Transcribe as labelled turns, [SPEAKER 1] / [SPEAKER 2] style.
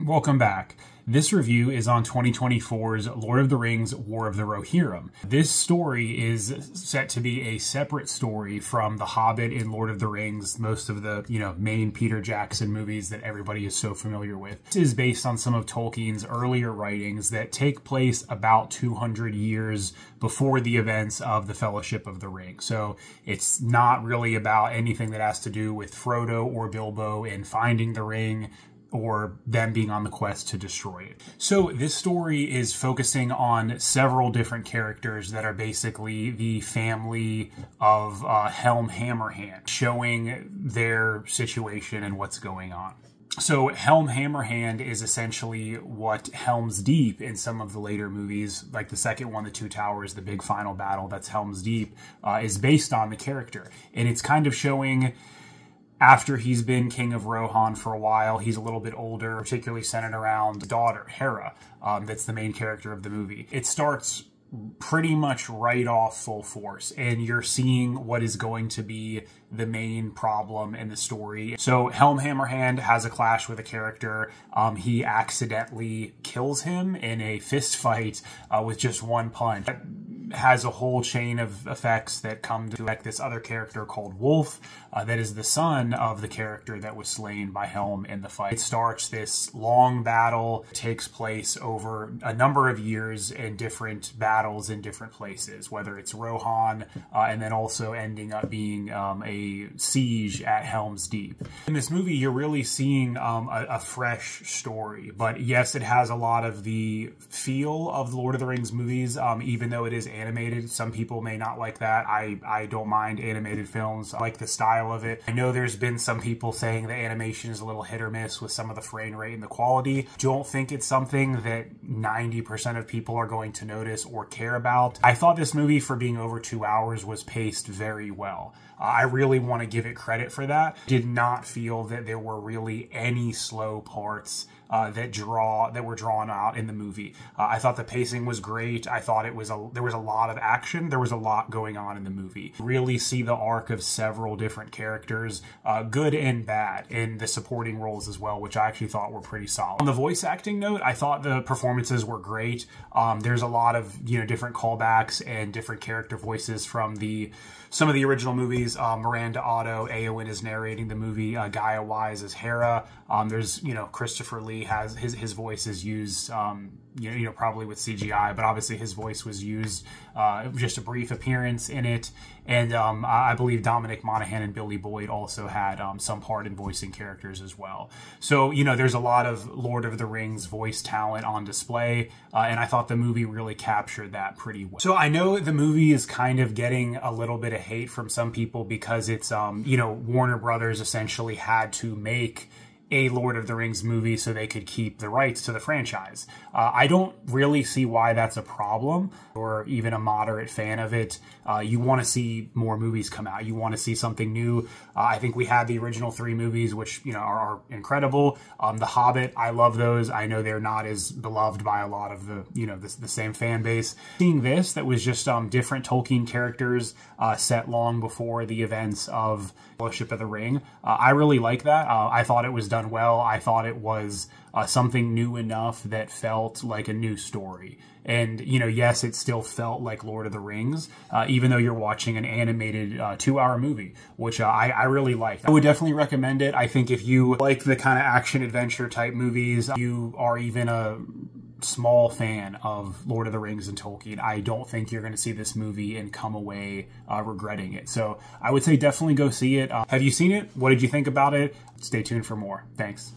[SPEAKER 1] Welcome back. This review is on 2024's Lord of the Rings: War of the Rohirrim. This story is set to be a separate story from The Hobbit and Lord of the Rings, most of the, main Peter Jackson movies that everybody is so familiar with. This is based on some of Tolkien's earlier writings that take place about 200 years before the events of the Fellowship of the Ring. So it's not really about anything that has to do with Frodo or Bilbo and finding the ring, or them being on the quest to destroy it. So this story is focusing on several different characters that are basically the family of Helm Hammerhand, showing their situation and what's going on. So Helm Hammerhand is essentially what Helm's Deep in some of the later movies, like the second one, The Two Towers, the big final battle, that's Helm's Deep, is based on the character. And it's kind of showing, after he's been king of Rohan for a while, he's a little bit older, particularly centered around the daughter, Hera, that's the main character of the movie. It starts pretty much right off full force, and you're seeing what is going to be the main problem in the story. So Helm Hammerhand has a clash with a character. He accidentally kills him in a fist fight with just one punch. That has a whole chain of effects that come to affect this other character called Wolf, that is the son of the character that was slain by Helm in the fight. It starts this long battle, takes place over a number of years in different battles in different places, whether it's Rohan, and then also ending up being a siege at Helm's Deep. In this movie, you're really seeing a fresh story, but yes, it has a lot of the feel of the Lord of the Rings movies, even though it is animated. Some people may not like that. I don't mind animated films. I like the style of it. I know there's been some people saying the animation is a little hit or miss with some of the frame rate and the quality. Don't think it's something that 90% of people are going to notice or care about. I thought this movie, for being over 2 hours, was paced very well. I really want to give it credit for that. Did not feel that there were really any slow parts that were drawn out in the movie. I thought the pacing was great. I thought there was a lot of action. There was a lot going on in the movie. Really see the arc of several different characters, good and bad, in the supporting roles as well, which I actually thought were pretty solid. On the voice acting note, I thought the performances were great. There's a lot of different callbacks and different character voices from some of the original movies. Miranda Otto, Eowyn is narrating the movie. Gaia Wise is Hera. There's Christopher Lee has his voice is used, probably with CGI, but obviously his voice was used, just a brief appearance in it. And I believe Dominic Monaghan and Billy Boyd also had some part in voicing characters as well. So, there's a lot of Lord of the Rings voice talent on display, and I thought the movie really captured that pretty well. So I know the movie is kind of getting a little bit of hate from some people because it's, Warner Brothers essentially had to make a Lord of the Rings movie so they could keep the rights to the franchise. I don't really see why that's a problem, or even a moderate fan of it. You want to see more movies come out. You want to see something new. I think we had the original 3 movies, which are incredible. The Hobbit, I love those. I know they're not as beloved by a lot of the same fan base. Seeing this, that was just different Tolkien characters set long before the events of Fellowship of the Ring. I really like that. I thought it was done well. I thought it was something new enough that felt like a new story. And, yes, it still felt like Lord of the Rings, even though you're watching an animated 2-hour movie, which I really liked. I would definitely recommend it. I think if you like the kind of action-adventure type movies, you are even a small fan of Lord of the Rings and Tolkien, I don't think you're going to see this movie and come away regretting it. So I would say definitely go see it. Have you seen it? What did you think about it? Stay tuned for more. Thanks.